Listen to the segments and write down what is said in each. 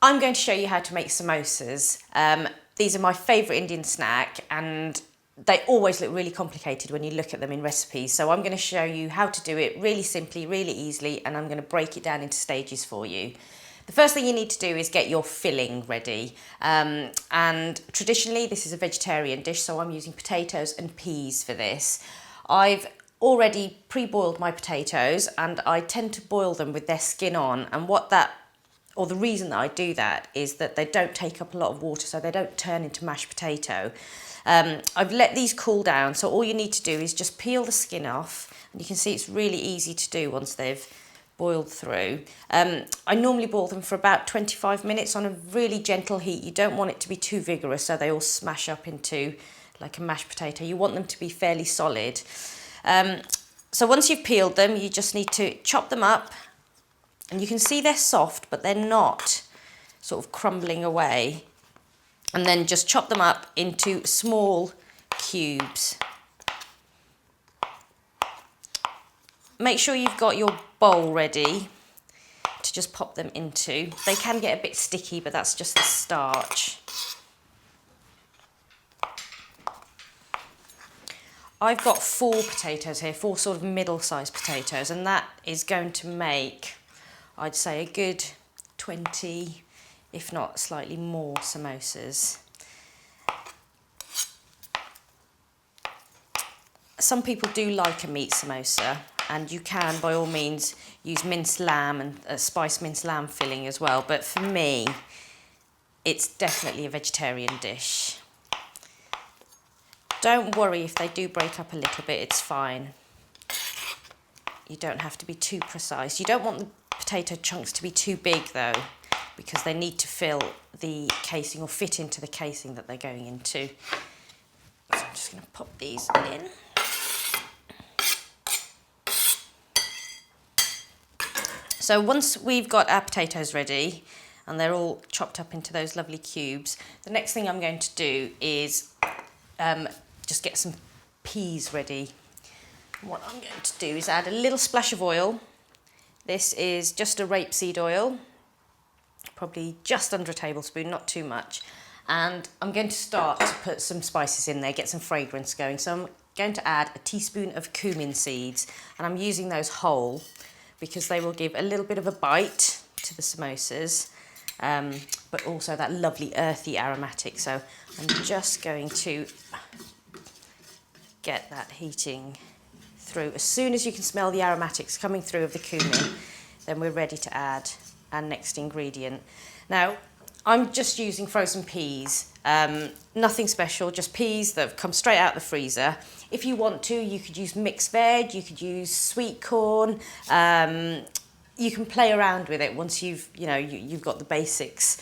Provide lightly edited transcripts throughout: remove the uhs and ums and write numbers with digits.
I'm going to show you how to make samosas. These are my favourite Indian snack, and they always look really complicated when you look at them in recipes. So I'm going to show you how to do it really simply, really easily, and I'm going to break it down into stages for you. The first thing you need to do is get your filling ready. And traditionally this is a vegetarian dish, so I'm using potatoes and peas for this. I've already pre-boiled my potatoes, and I tend to boil them with their skin on, and the reason that I do that is that they don't take up a lot of water, so they don't turn into mashed potato. I've let these cool down, so all you need to do is just peel the skin off, and you can see it's really easy to do once they've boiled through. I normally boil them for about 25 minutes on a really gentle heat. You don't want it to be too vigorous so they all smash up into like a mashed potato. You want them to be fairly solid. So once you've peeled them, you just need to chop them up, and you can see they're soft, but they're not sort of crumbling away. And then just chop them up into small cubes. Make sure you've got your bowl ready to just pop them into. They can get a bit sticky, but that's just the starch. I've got 4 potatoes here, 4 sort of middle-sized potatoes, and that is going to make, I'd say, a good 20, if not slightly more, samosas. Some people do like a meat samosa, and you can, by all means, use minced lamb and spiced minced lamb filling as well. But for me, it's definitely a vegetarian dish. Don't worry if they do break up a little bit, it's fine. You don't have to be too precise. You don't want the potato chunks to be too big though, because they need to fill the casing or fit into the casing that they're going into. So I'm just going to pop these in. So once we've got our potatoes ready and they're all chopped up into those lovely cubes, the next thing I'm going to do is just get some peas ready. What I'm going to do is add a little splash of oil. This is just a rapeseed oil, probably just under a tablespoon, not too much. And I'm going to start to put some spices in there, get some fragrance going. So I'm going to add a teaspoon of cumin seeds, and I'm using those whole because they will give a little bit of a bite to the samosas, but also that lovely earthy aromatic. So I'm just going to get that heating through. As soon as you can smell the aromatics coming through of the cumin, then we're ready to add our next ingredient. Now, I'm just using frozen peas, nothing special, just peas that have come straight out of the freezer. If you want to, you could use mixed veg, you could use sweet corn. You can play around with it once you've got the basics.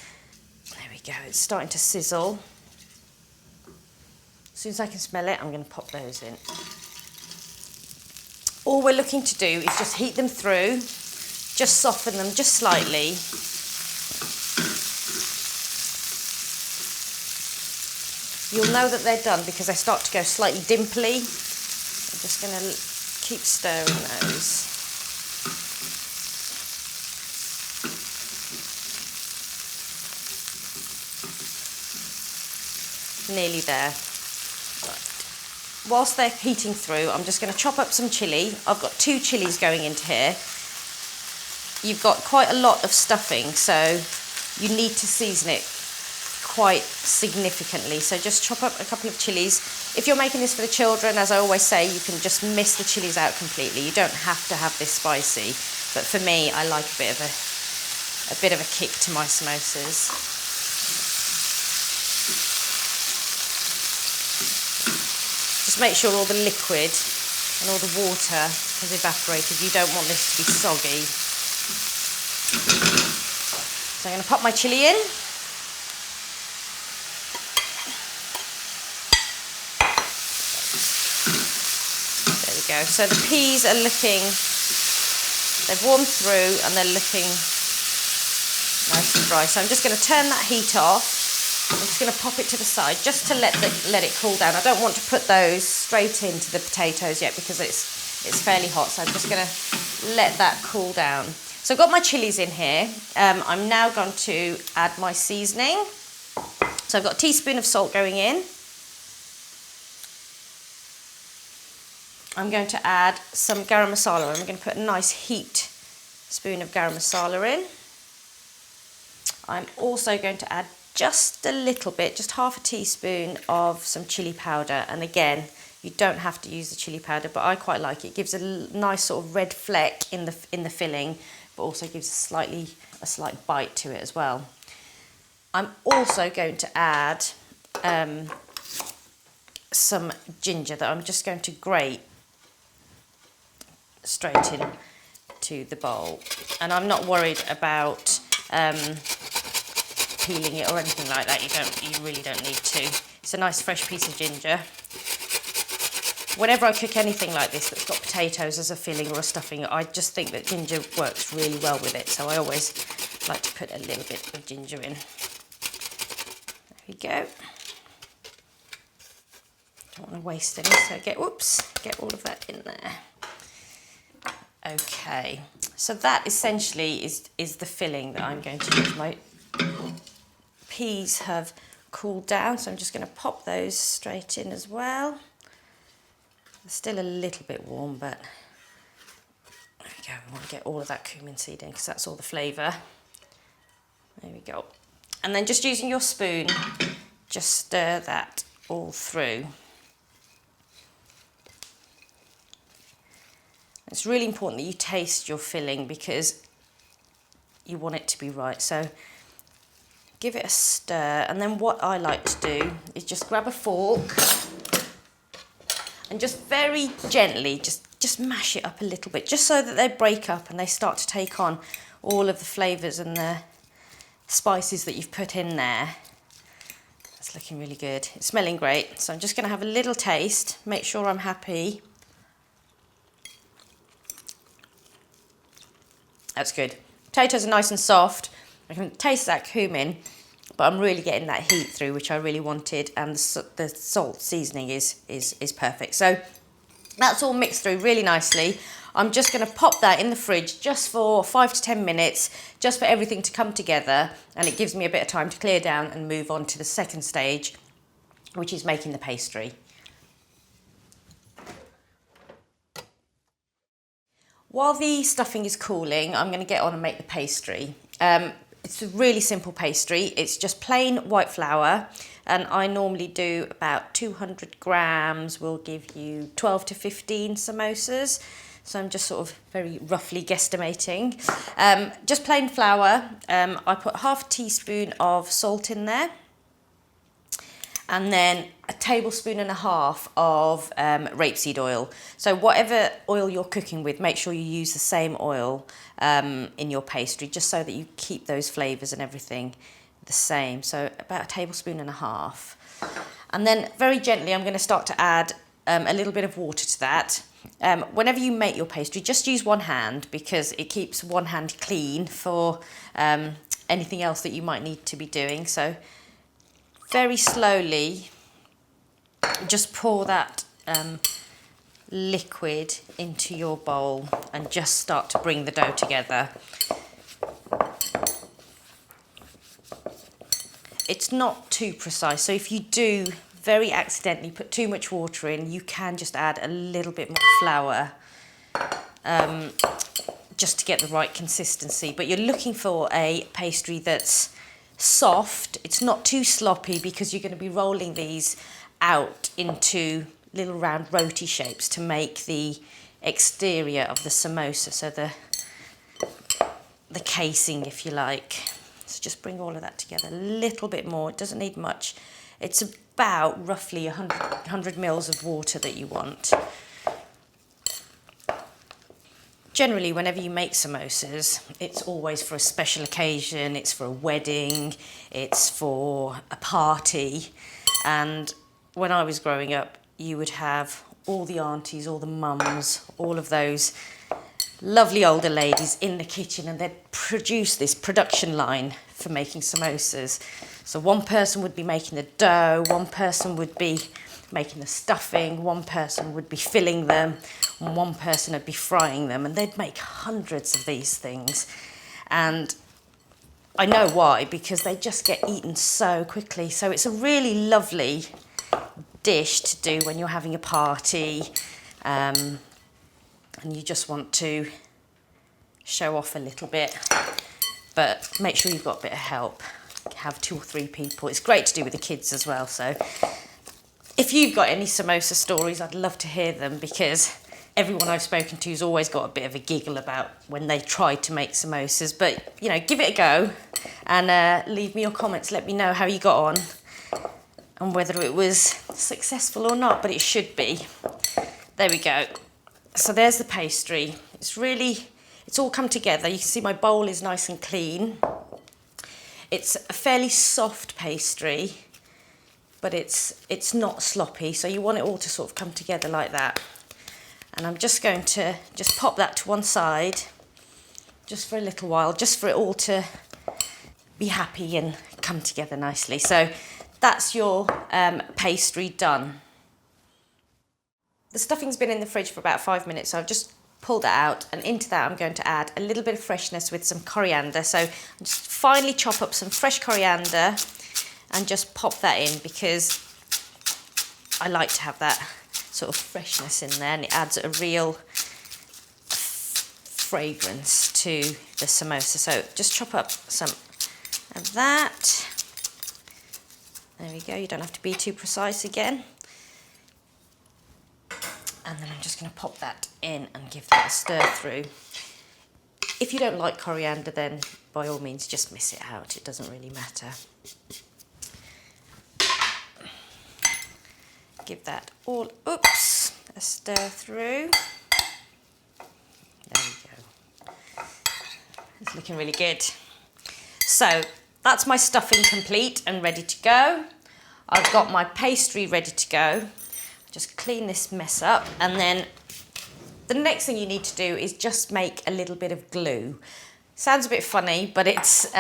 There we go, it's starting to sizzle. As soon as I can smell it, I'm going to pop those in. All we're looking to do is just heat them through, just soften them just slightly. You'll know that they're done because they start to go slightly dimply. I'm just going to keep stirring those. Nearly there. Right. Whilst they're heating through, I'm just going to chop up some chilli. I've got 2 chillies going into here. You've got quite a lot of stuffing, so you need to season it quite significantly. So just chop up a couple of chilies. If you're making this for the children, as I always say, you can just miss the chilies out completely. You don't have to have this spicy, but for me, I like a bit of a kick to my samosas. Just make sure all the liquid and all the water has evaporated. You don't want this to be soggy. So I'm going to pop my chilli in. There we go. So the peas are looking, they've warmed through and they're looking nice and dry. So I'm just going to turn that heat off. I'm just going to pop it to the side just to let it cool down. I don't want to put those straight into the potatoes yet because it's fairly hot. So I'm just going to let that cool down. So I've got my chilies in here. I'm now going to add my seasoning. So I've got a teaspoon of salt going in. I'm going to add some garam masala. I'm going to put a nice heaped spoon of garam masala in. I'm also going to add just a little bit, just half a teaspoon of some chili powder. And again, you don't have to use the chili powder, but I quite like it. It gives a nice sort of red fleck in the filling, but also gives a slight bite to it as well. I'm also going to add some ginger that I'm just going to grate straight in to the bowl. And I'm not worried about peeling it or anything like that. You really don't need to. It's a nice fresh piece of ginger. Whenever I cook anything like this that's got potatoes as a filling or a stuffing, I just think that ginger works really well with it. So I always like to put a little bit of ginger in. There we go. Don't want to waste any, so get all of that in there. Okay, so that essentially is the filling that I'm going to use. My peas have cooled down, so I'm just going to pop those straight in as well. They're still a little bit warm, but there we go. We want to get all of that cumin seed in because that's all the flavour. There we go. And then just using your spoon, just stir that all through. It's really important that you taste your filling because you want it to be right. So give it a stir, and then what I like to do is just grab a fork and just very gently just mash it up a little bit, just so that they break up and they start to take on all of the flavours and the spices that you've put in there. That's looking really good. It's smelling great. So I'm just going to have a little taste, make sure I'm happy. That's good. Potatoes are nice and soft. I can taste that cumin, but I'm really getting that heat through, which I really wanted, and the salt seasoning is perfect. So that's all mixed through really nicely. I'm just going to pop that in the fridge just for 5 to 10 minutes, just for everything to come together, and it gives me a bit of time to clear down and move on to the second stage, which is making the pastry. While the stuffing is cooling, I'm going to get on and make the pastry. It's a really simple pastry. It's just plain white flour, and I normally do about 200 grams will give you 12 to 15 samosas. So I'm just sort of very roughly guesstimating. Just plain flour. I put half a teaspoon of salt in there, and then a tablespoon and a half of rapeseed oil. So whatever oil you're cooking with, make sure you use the same oil in your pastry, just so that you keep those flavours and everything the same. So about a tablespoon and a half. And then very gently, I'm going to start to add a little bit of water to that. Whenever you make your pastry, just use one hand, because it keeps one hand clean for anything else that you might need to be doing. So very slowly, just pour that liquid into your bowl and just start to bring the dough together. It's not too precise, so if you do very accidentally put too much water in, you can just add a little bit more flour just to get the right consistency. But you're looking for a pastry that's soft. It's not too sloppy, because you're going to be rolling these out into little round roti shapes to make the exterior of the samosa, so the casing, if you like. So just bring all of that together a little bit more. It doesn't need much. It's about roughly 100 mils of water that you want. Generally, whenever you make samosas, it's always for a special occasion, it's for a wedding, it's for a party. And when I was growing up, you would have all the aunties, all the mums, all of those lovely older ladies in the kitchen, and they'd produce this production line for making samosas. So one person would be making the dough, one person would be making the stuffing, one person would be filling them, and one person would be frying them, and they'd make hundreds of these things. And I know why, because they just get eaten so quickly. So it's a really lovely dish to do when you're having a party, and you just want to show off a little bit, but make sure you've got a bit of help. Have 2 or 3 people. It's great to do with the kids as well. So if you've got any samosa stories, I'd love to hear them, because everyone I've spoken to has always got a bit of a giggle about when they tried to make samosas. But, you know, give it a go and leave me your comments. Let me know how you got on and whether it was successful or not, but it should be. There we go. So there's the pastry. It's all come together. You can see my bowl is nice and clean. It's a fairly soft pastry, but it's not sloppy. So you want it all to sort of come together like that. And I'm just going to just pop that to one side just for a little while, just for it all to be happy and come together nicely. So that's your pastry done. The stuffing's been in the fridge for about 5 minutes, so I've just pulled it out, and into that I'm going to add a little bit of freshness with some coriander. So I'll just finely chop up some fresh coriander and just pop that in, because I like to have that sort of freshness in there, and it adds a real fragrance to the samosa. So just chop up some of that. There we go, you don't have to be too precise again. And then I'm just going to pop that in and give that a stir through. If you don't like coriander, then by all means just miss it out, it doesn't really matter. Give that all, a stir through. There we go. It's looking really good. So that's my stuffing complete and ready to go. I've got my pastry ready to go. Just clean this mess up, and then the next thing you need to do is just make a little bit of glue. Sounds a bit funny, but it's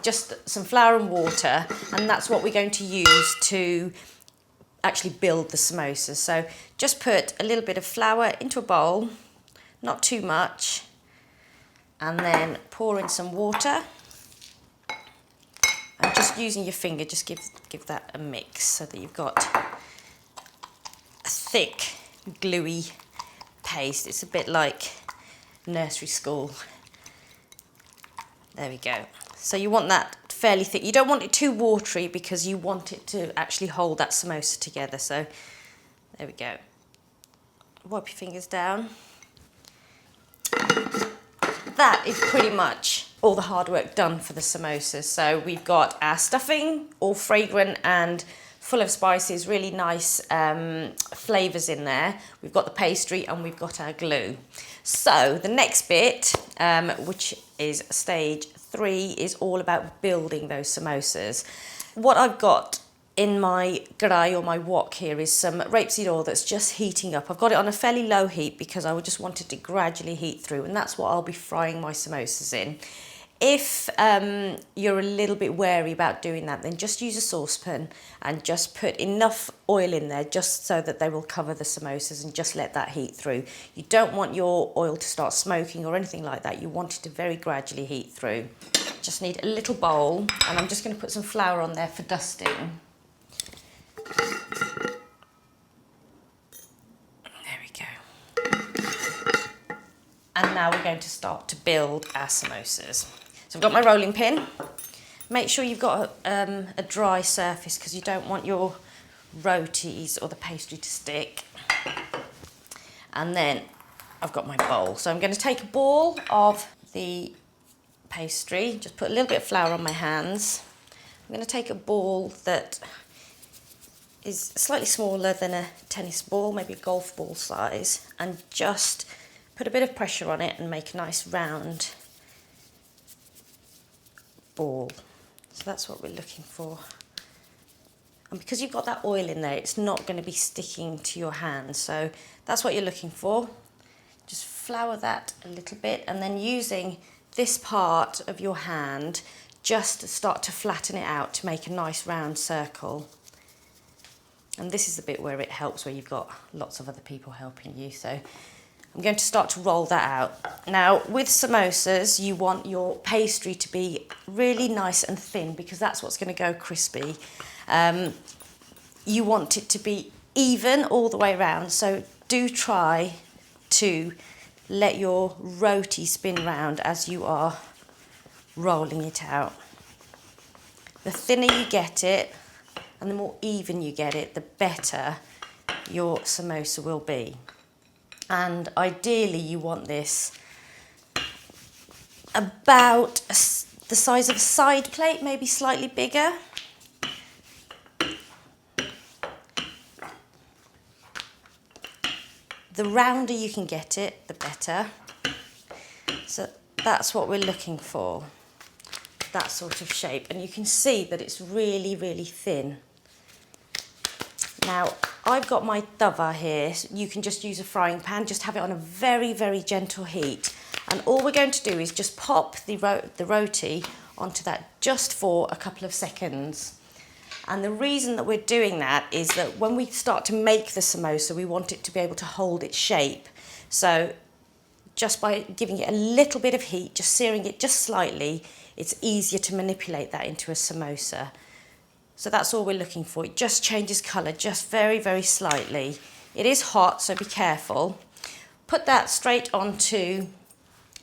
just some flour and water, and that's what we're going to use to actually build the samosas. So just put a little bit of flour into a bowl, not too much, and then pour in some water, and just using your finger, just give that a mix so that you've got a thick, gluey paste. It's a bit like nursery school. There we go. So you want that fairly thick. You don't want it too watery, because you want it to actually hold that samosa together. So there we go. Wipe your fingers down. That is pretty much all the hard work done for the samosas. So we've got our stuffing, all fragrant and full of spices, really nice flavours in there. We've got the pastry and we've got our glue. So the next bit, which is stage 3, is all about building those samosas. What I've got in my grai, or my wok here, is some rapeseed oil that's just heating up. I've got it on a fairly low heat because I just wanted to gradually heat through, and that's what I'll be frying my samosas in. If you're a little bit wary about doing that, then just use a saucepan and just put enough oil in there just so that they will cover the samosas, and just let that heat through. You don't want your oil to start smoking or anything like that. You want it to very gradually heat through. Just need a little bowl, and I'm just going to put some flour on there for dusting. There we go. And now we're going to start to build our samosas. So I've got my rolling pin. Make sure you've got a dry surface, because you don't want your rotis or the pastry to stick. And then I've got my bowl. So I'm going to take a ball of the pastry, just put a little bit of flour on my hands. I'm going to take a ball that is slightly smaller than a tennis ball, maybe a golf ball size, and just put a bit of pressure on it and make a nice round ball. So that's what we're looking for. And because you've got that oil in there, it's not going to be sticking to your hand. So that's what you're looking for. Just flour that a little bit, and then using this part of your hand, just to start to flatten it out to make a nice round circle. And this is the bit where it helps, where you've got lots of other people helping you. So I'm going to start to roll that out. Now, with samosas, you want your pastry to be really nice and thin, because that's what's going to go crispy. You want it to be even all the way around, so do try to let your roti spin round as you are rolling it out. The thinner you get it and the more even you get it, the better your samosa will be. And ideally you want this about the size of a side plate, maybe slightly bigger. The rounder you can get it, the better. So that's what we're looking for, that sort of shape. And you can see that it's really, really thin. Now, I've got my tawa here. You can just use a frying pan, just have it on a very, very gentle heat. And all we're going to do is just pop the roti onto that just for a couple of seconds. And the reason that we're doing that is that when we start to make the samosa, we want it to be able to hold its shape. So just by giving it a little bit of heat, just searing it just slightly, it's easier to manipulate that into a samosa. So that's all we're looking for. It just changes colour, just very, very slightly. It is hot, so be careful. Put that straight onto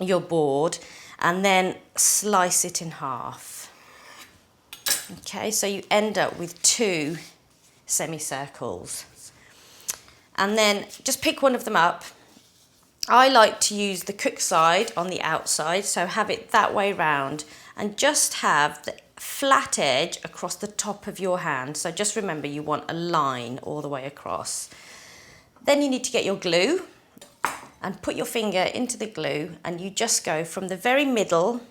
your board and then slice it in half. Okay, so you end up with 2 semicircles. And then just pick one of them up. I like to use the cook side on the outside, so have it that way round, and just have the flat edge across the top of your hand. So just remember, you want a line all the way across. Then you need to get your glue and put your finger into the glue, and you just go from the very middle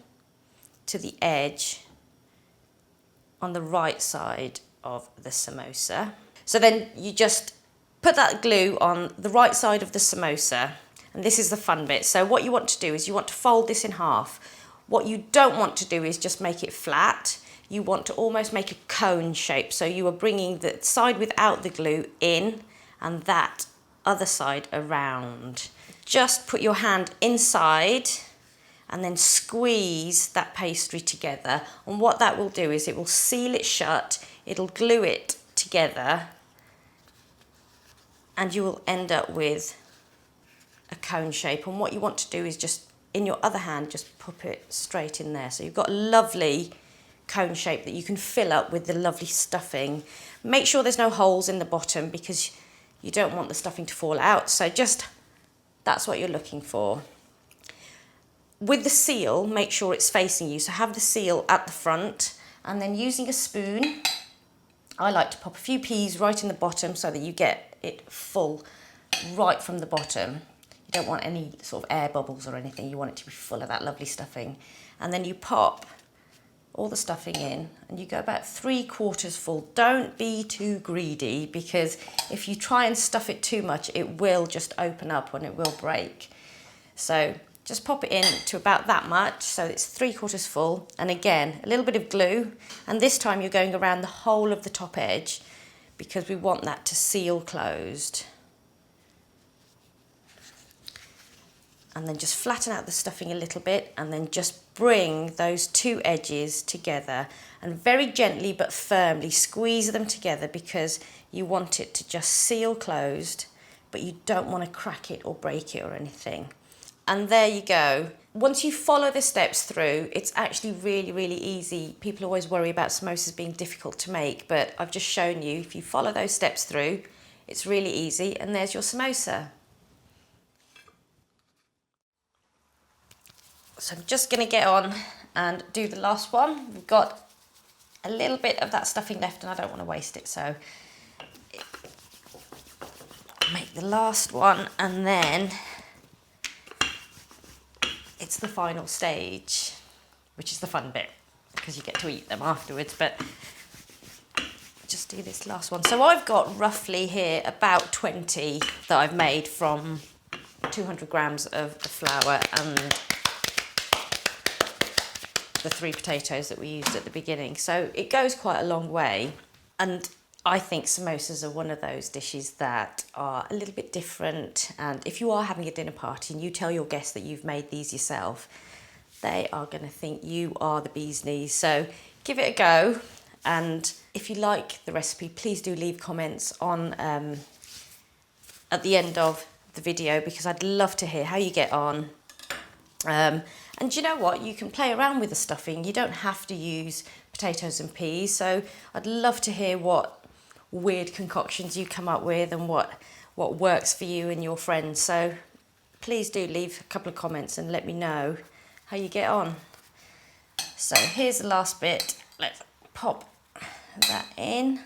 to the edge on the right side of the samosa. So then you just put that glue on the right side of the samosa, and this is the fun bit. So what you want to do is you want to fold this in half. What you don't want to do is just make it flat. You want to almost make a cone shape. So you are bringing the side without the glue in and that other side around. Just put your hand inside and then squeeze that pastry together. And what that will do is it will seal it shut, it'll glue it together, and you will end up with a cone shape. And what you want to do is just, in your other hand, just pop it straight in there. So you've got a lovely cone shape that you can fill up with the lovely stuffing. Make sure there's no holes in the bottom, because you don't want the stuffing to fall out. So just, that's what you're looking for. With the seal, make sure it's facing you. So have the seal at the front, and then using a spoon, I like to pop a few peas right in the bottom so that you get it full right from the bottom. You don't want any sort of air bubbles or anything. You want it to be full of that lovely stuffing. And then you pop all the stuffing in, and you go about 3/4 full. Don't be too greedy, because if you try and stuff it too much, it will just open up and it will break. So just pop it in to about that much, so it's 3/4 full. And again, a little bit of glue, and this time you're going around the whole of the top edge, because we want that to seal closed. And then just flatten out the stuffing a little bit, and then just bring those 2 edges together and very gently but firmly squeeze them together, because you want it to just seal closed, but you don't want to crack it or break it or anything. And there you go. Once you follow the steps through, it's actually really, really easy. People always worry about samosas being difficult to make, but I've just shown you, if you follow those steps through, it's really easy, and there's your samosa. So I'm just going to get on and do the last one. We've got a little bit of that stuffing left, and I don't want to waste it, so make the last one, and then it's the final stage, which is the fun bit, because you get to eat them afterwards. But just do this last one. So I've got roughly here about 20 that I've made from 200 grams of the flour and the 3 potatoes that we used at the beginning. So it goes quite a long way. And I think samosas are one of those dishes that are a little bit different, and if you are having a dinner party and you tell your guests that you've made these yourself, they are going to think you are the bee's knees. So give it a go, and if you like the recipe, please do leave comments on at the end of the video, because I'd love to hear how you get on. And you know what, you can play around with the stuffing. You don't have to use potatoes and peas, so I'd love to hear what weird concoctions you come up with and what works for you and your friends. So please do leave a couple of comments and let me know how you get on. So here's the last bit. Let's pop that in.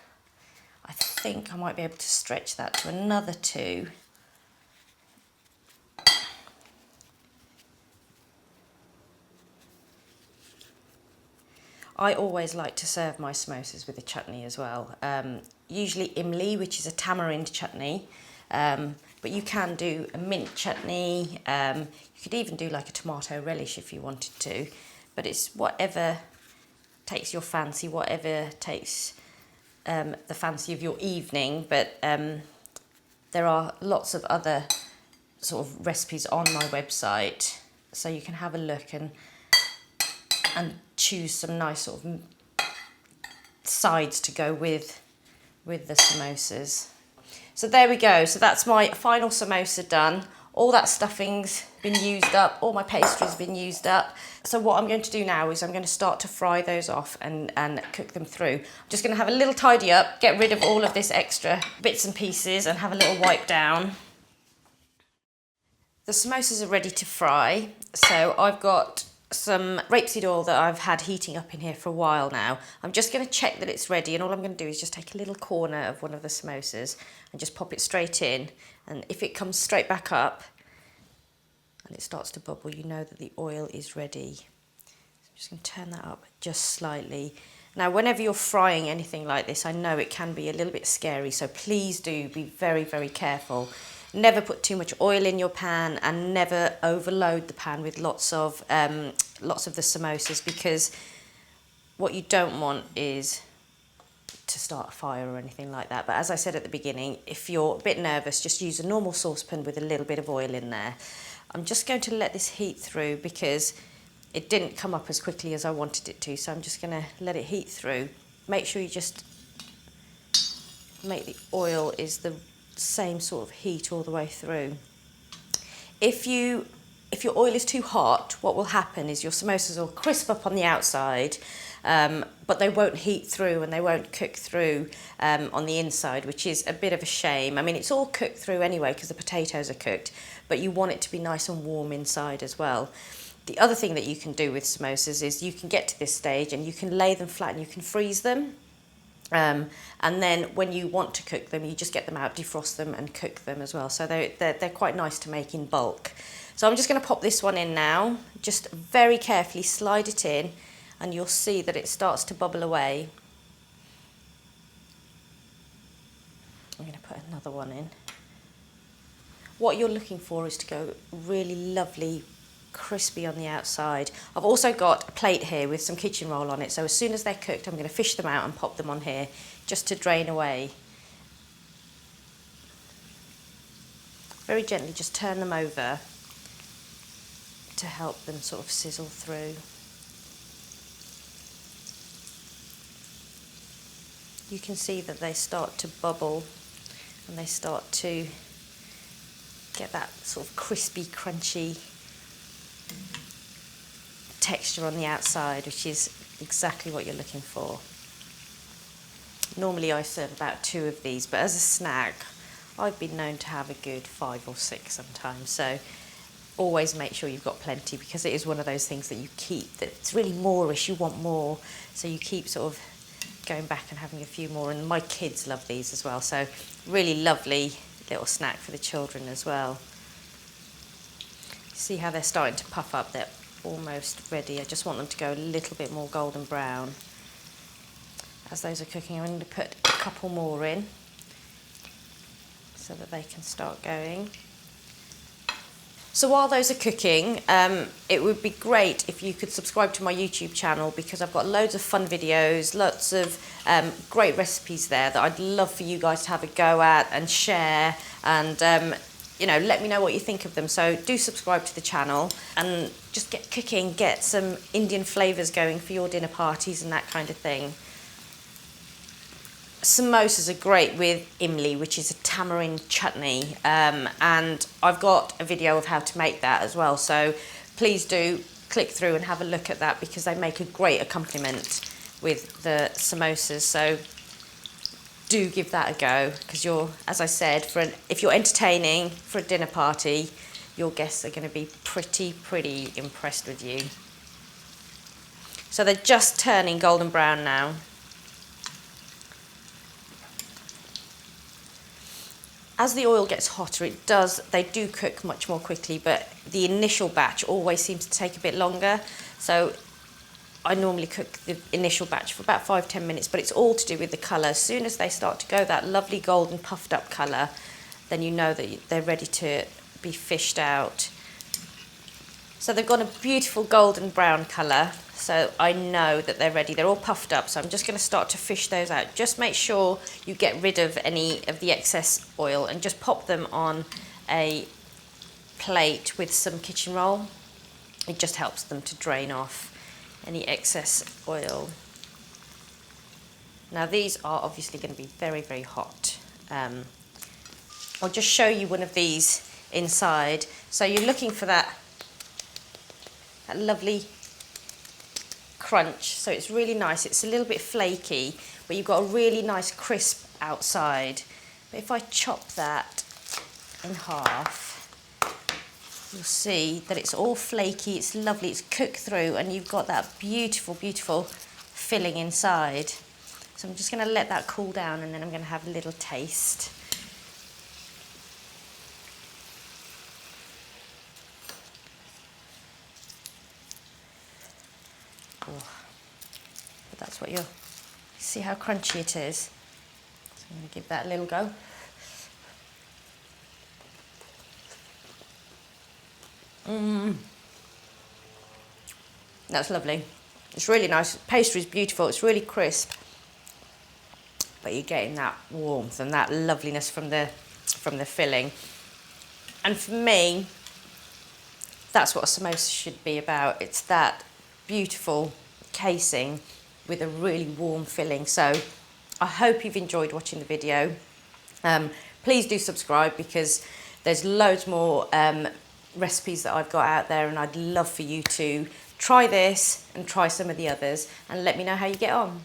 I think I might be able to stretch that to another 2. I always like to serve my samosas with a chutney as well. Usually imli, which is a tamarind chutney, but you can do a mint chutney. You could even do like a tomato relish if you wanted to, but it's whatever takes your fancy, whatever takes the fancy of your evening. But there are lots of other sort of recipes on my website, so you can have a look and choose some nice sort of sides to go with the samosas. So there we go. So that's my final samosa done. All that stuffing's been used up, all my pastry's been used up. So what I'm going to do now is I'm going to start to fry those off and cook them through. I'm just going to have a little tidy up, get rid of all of this extra bits and pieces and have a little wipe down. The samosas are ready to fry. So I've got some rapeseed oil that I've had heating up in here for a while now. I'm just going to check that it's ready, and all I'm going to do is just take a little corner of one of the samosas and just pop it straight in, and if it comes straight back up and it starts to bubble, you know that the oil is ready. So I'm just going to turn that up just slightly. Now whenever you're frying anything like this, I know it can be a little bit scary, so please do be very, very careful. Never put too much oil in your pan, and never overload the pan with lots of the samosas, because what you don't want is to start a fire or anything like that. But as I said at the beginning, if you're a bit nervous, just use a normal saucepan with a little bit of oil in there. I'm just going to let this heat through because it didn't come up as quickly as I wanted it to, so I'm just going to let it heat through. Make sure you just make the oil is the same sort of heat all the way through. If your oil is too hot, what will happen is your samosas will crisp up on the outside, but they won't heat through and they won't cook through on the inside, which is a bit of a shame. I mean, it's all cooked through anyway because the potatoes are cooked, but you want it to be nice and warm inside as well. The other thing that you can do with samosas is you can get to this stage and you can lay them flat and you can freeze them. And then when you want to cook them, you just get them out, defrost them and cook them as well. So they're quite nice to make in bulk. So I'm just going to pop this one in now. Just very carefully slide it in and you'll see that it starts to bubble away. I'm going to put another one in. What you're looking for is to go really lovely crispy on the outside. I've also got a plate here with some kitchen roll on it, so as soon as they're cooked I'm going to fish them out and pop them on here just to drain away. Very gently just turn them over to help them sort of sizzle through. You can see that they start to bubble and they start to get that sort of crispy, crunchy texture on the outside, which is exactly what you're looking for. Normally I serve about 2 of these, but as a snack I've been known to have a good 5 or 6 sometimes, so always make sure you've got plenty, because it is one of those things that you keep, that's really moreish, you want more, so you keep sort of going back and having a few more. And my kids love these as well, so really lovely little snack for the children as well. See how they're starting to puff up, they're almost ready. I just want them to go a little bit more golden brown. As those are cooking, I'm going to put a couple more in so that they can start going. So while those are cooking, it would be great if you could subscribe to my YouTube channel, because I've got loads of fun videos, lots of great recipes there that I'd love for you guys to have a go at and share, and you know, let me know what you think of them. So do subscribe to the channel and just get cooking, get some Indian flavours going for your dinner parties and that kind of thing. Samosas are great with imli, which is a tamarind chutney, and I've got a video of how to make that as well, so please do click through and have a look at that, because they make a great accompaniment with the samosas. So do give that a go, because you're, as I said, if you're entertaining for a dinner party, your guests are going to be pretty impressed with you. So they're just turning golden brown now. As the oil gets hotter, they do cook much more quickly, but the initial batch always seems to take a bit longer. So I normally cook the initial batch for about 5-10 minutes, but it's all to do with the colour. As soon as they start to go that lovely golden puffed up colour, then you know that they're ready to be fished out. So they've got a beautiful golden brown colour, so I know that they're ready. They're all puffed up, so I'm just going to start to fish those out. Just make sure you get rid of any of the excess oil and just pop them on a plate with some kitchen roll. It just helps them to drain off any excess oil. Now these are obviously going to be very hot. I'll just show you one of these inside. So you're looking for that lovely crunch, so it's really nice. It's a little bit flaky, but you've got a really nice crisp outside. But if I chop that in half, you'll see that it's all flaky, it's lovely, it's cooked through, and you've got that beautiful filling inside. So I'm just going to let that cool down, and then I'm going to have a little taste. Oh, but that's what you'll see, how crunchy it is. So I'm going to give that a little go. That's lovely. It's really nice. Pastry is beautiful. It's really crisp, but you're getting that warmth and that loveliness from the filling. And for me, that's what a samosa should be about. It's that beautiful casing with a really warm filling. So I hope you've enjoyed watching the video. Please do subscribe, because there's loads more recipes that I've got out there, and I'd love for you to try this and try some of the others and let me know how you get on.